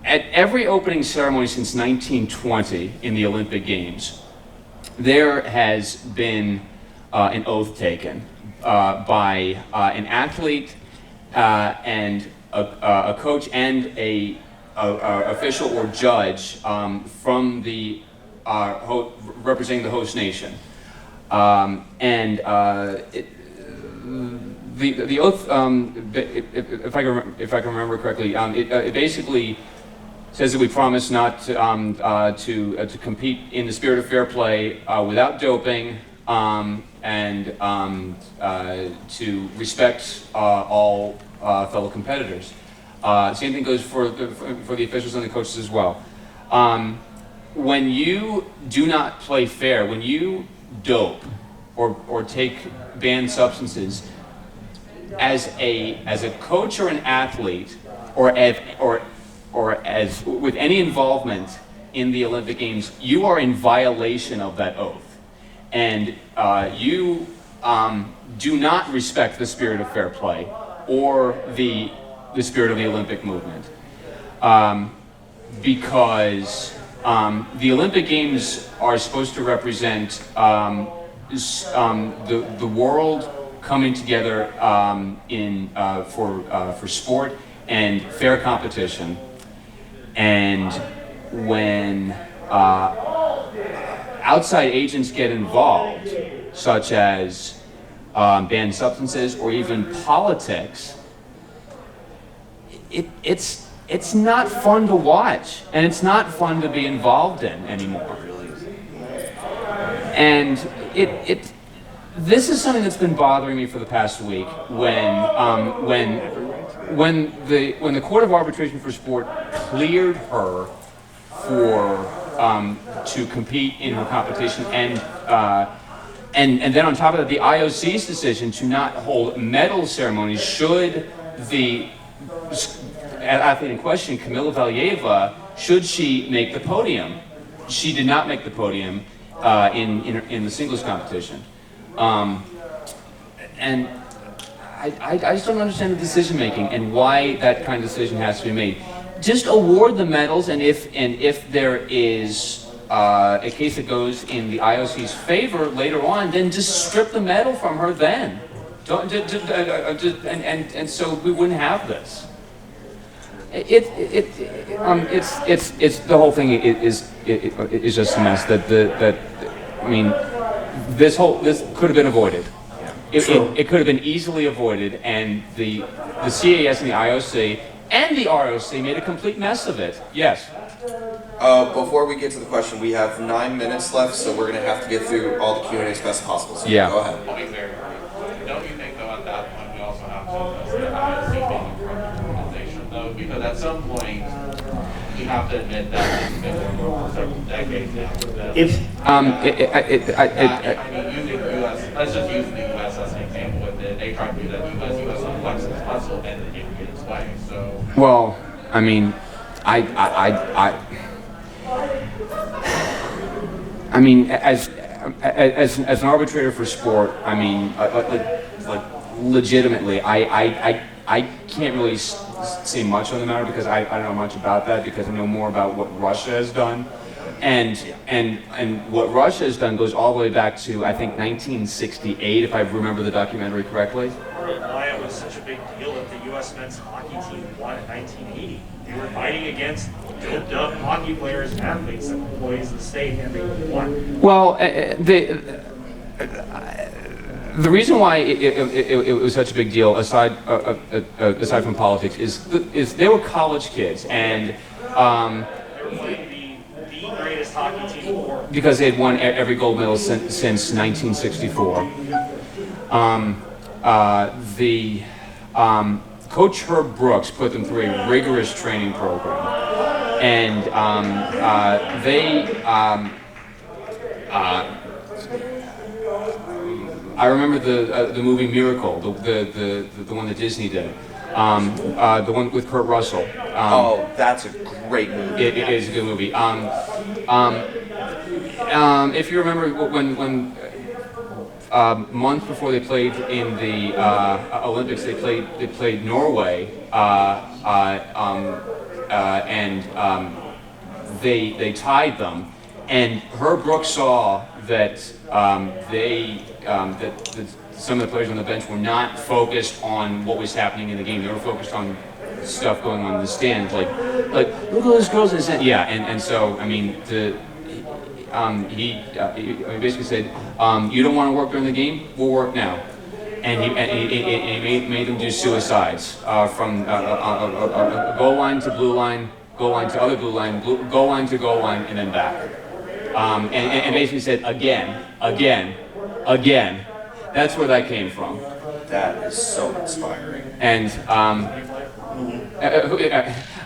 at every opening ceremony since 1920 in the Olympic Games, there has been an oath taken by an athlete and a coach and a official or judge from the representing the host nation, and the oath, if I can remember correctly, it basically says that we promise not to compete in the spirit of fair play without doping, and to respect all fellow competitors. Same thing goes for the officials and the coaches as well. When you do not play fair, when you dope or take banned substances, as a coach or an athlete, or as with any involvement in the Olympic Games, you are in violation of that oath, and you do not respect the spirit of fair play or the spirit of the Olympic movement, because the Olympic Games are supposed to represent the world coming together for sport and fair competition. And when outside agents get involved, such as banned substances or even politics, it's not fun to watch, and it's not fun to be involved in anymore. And this is something that's been bothering me for the past week. When the Court of Arbitration for Sport cleared her to compete in her competition, and then on top of that, the IOC's decision to not hold medal ceremonies should the athlete in question, Kamila Valieva, should she make the podium. She did not make the podium in the singles competition. And I just don't understand the decision making and why that kind of decision has to be made. Just award the medals, and if there is a case that goes in the IOC's favor later on, then just strip the medal from her then. And so we wouldn't have this. It's the whole thing is just a mess. I mean, this could have been avoided. It could have been easily avoided, and the CAS and the IOC and the ROC made a complete mess of it. Yes. Before we get to the question, we have 9 minutes left, so we're going to have to get through all the Q&A as best as possible. So yeah. Go ahead. I'll be very brief. Don't you think, though, at that point we also have to address the IOC being a corrupt organization, though? Because at some point, you have to admit that it's been going on for several decades now. Using US, let's just use the US as an example with it. They try to do that US flexes muscle and it didn't get its way. So. Well, I mean, I mean, as an arbitrator for sport, I mean, like legitimately, I can't really say much on the matter because I don't know much about that, because I know more about what Russia has done, and what Russia has done goes all the way back to, I think, 1968, if I remember the documentary correctly. Why it was such a big deal that the U.S. men's hockey team won in 1980. They were fighting against dub hockey players and athletes and employees of the state, and they won. Well, the reason why it was such a big deal, aside from politics, is they were college kids, and the greatest hockey team in the world. because they had won every gold medal since 1964. Coach Herb Brooks put them through a rigorous training program, and I remember the movie Miracle, the one that Disney did, the one with Kurt Russell. Oh, that's a great movie. It is a good movie. If you remember when months before they played in the Olympics, they played Norway, and they tied them. And Herb Brooks saw that that some of the players on the bench were not focused on what was happening in the game. They were focused on stuff going on in the stands, like look at those girls in the stand. Yeah, and so I mean he basically said, you don't want to work during the game, we'll work now. And he made them do suicides from goal line to blue line, goal line to other blue line, goal line to goal line, and then back. And basically said again. That's where that came from. That is so inspiring. And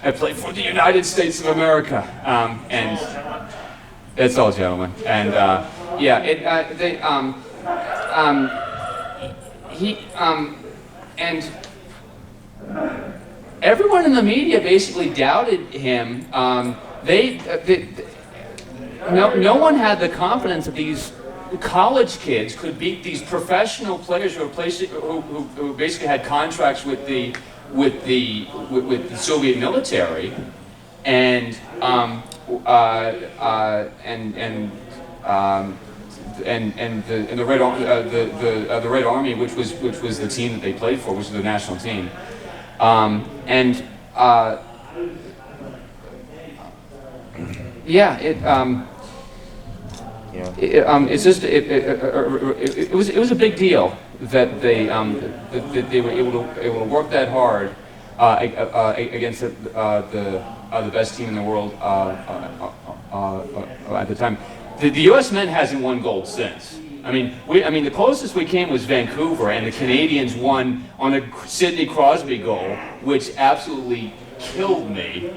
I played for the United States of America, and it's all gentlemen. And and everyone in the media basically doubted him. No one had the confidence that these college kids could beat these professional players who basically had contracts with the Soviet military, and the Red Army, which was the team that they played for, which was the national team, it was a big deal that they were able to work that hard against the best team in the world at the time. The U.S. men hasn't won gold since. I mean, the closest we came was Vancouver, and the Canadians won on a Sidney Crosby goal, which absolutely killed me.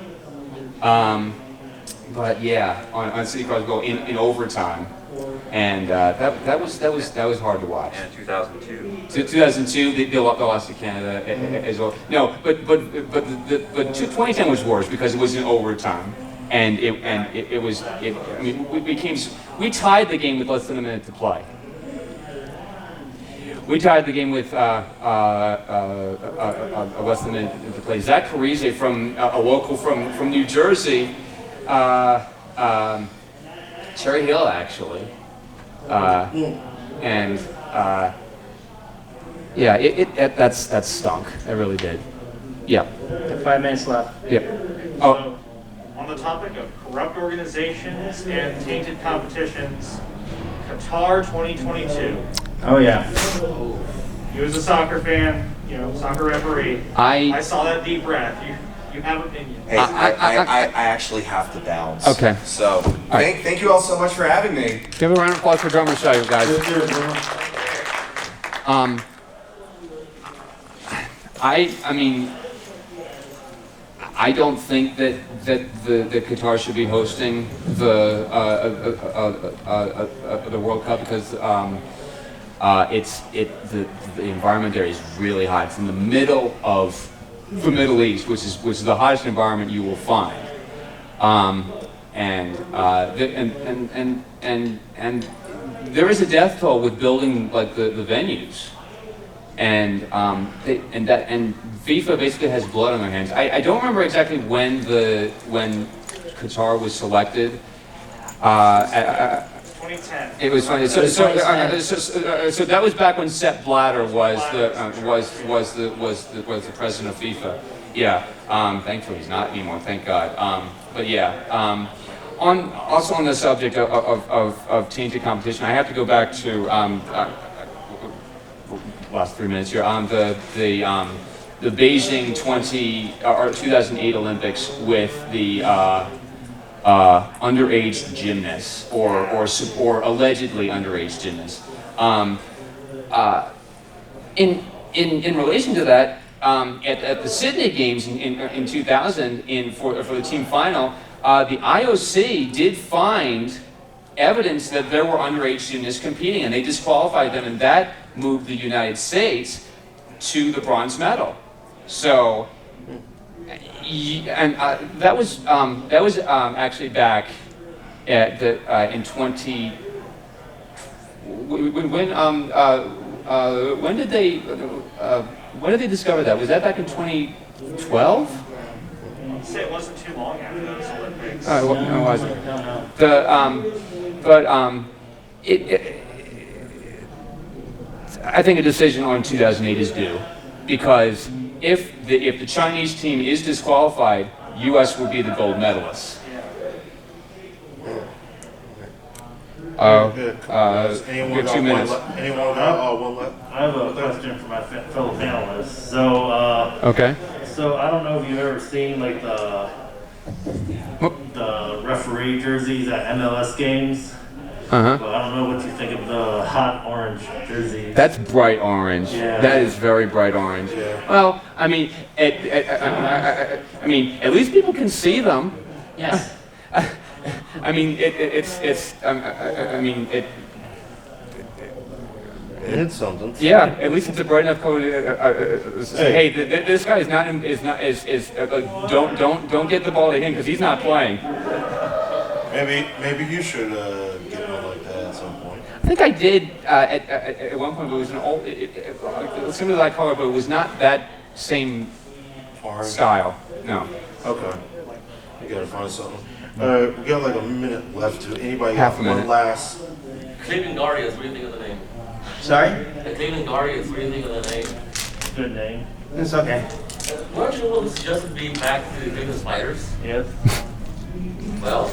But yeah, on Sidney Crosby goal in overtime, and that was hard to watch. And 2002. 2002, they lost to Canada as well. No, but 2010 was worse because it was in overtime. And we tied the game with less than a minute to play. We tied the game with less than a minute to play. Zach Parise, from a local from New Jersey, Cherry Hill actually, that stunk. It really did. Yeah. 5 minutes left. Yep. Oh. On the topic of corrupt organizations and tainted competitions, Qatar 2022. Oh yeah. You as a soccer fan, soccer referee, I saw that deep breath. You have opinions. Hey, I actually have to bounce. Okay. So thank you all so much for having me. Give a round of applause for Drummer Show, guys. I don't think that Qatar should be hosting the World Cup because the environment there is really hot. It's in the middle of the Middle East, which is the hottest environment you will find, and there is a death toll with building like the venues. And FIFA basically has blood on their hands. I don't remember exactly when Qatar was selected. 2010. It was funny. So that was back when Sepp Blatter was the president of FIFA. Yeah, thankfully he's not anymore, thank God. But yeah, also on the subject of tainted competition, I have to go back to last 3 minutes here. The Beijing 2008 Olympics with the underage gymnasts or allegedly underage gymnasts. In relation to that, at the Sydney Games in 2000, for the team final, the IOC did find evidence that there were underage gymnasts competing, and they disqualified them, and that moved the United States to the bronze medal. So, and that was actually back at in 20. When did they discover that? Was that back in 2012? I'd say it wasn't too long after those Olympics. No, it wasn't. I think a decision on 2008 is due, because if the Chinese team is disqualified, U.S. will be the gold medalists. Anyone we have 2 minutes. Anyone got one left? I have a question for my fellow panelists. So, okay. So I don't know if you've ever seen like the referee jerseys at MLS games. Uh-huh. But I don't know what you think of the hot orange jerseys. That's bright orange. Yeah. That is very bright orange. Yeah. Well, I mean, at least people can see them. Yes. I mean, it's something. Yeah, at least it's a bright enough color. Hey, this guy don't get the ball to him because he's not playing. Maybe you should get one like that at some point. I think I did at one point, but it was an old, similar to that color, but it was not that same style. No. Okay. You gotta find something. We got like a minute left. To anybody Half got a minute. one last? Cleveland Guardians, what do you think of the name? Sorry? The Cleveland Guardians, what do you think of the name? Good name. It's okay. Weren't you able to suggest it being back to the Cleveland Spiders? Yes. Well,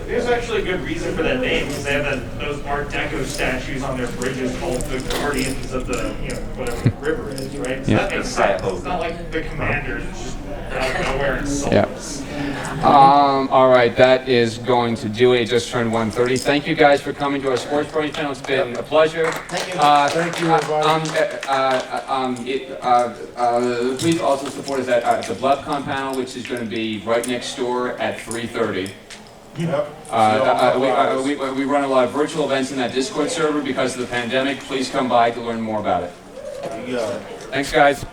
there's actually a good reason for that name, because they have those Art Deco statues on their bridges called the Guardians of the, whatever the river is, right? So Yeah. that makes sense. It's not like the Commanders just out of nowhere and souls. All right, that is going to do it. It just turned 1:30. Thank you guys for coming to our Sports Brony panel. It's been a pleasure. Thank you. Thank you, everybody. Please also support us at the BluffCon panel, which is going to be right next door at 3:30. Yep. We run a lot of virtual events in that Discord server because of the pandemic. Please come by to learn more about it. You got it. Thanks, guys.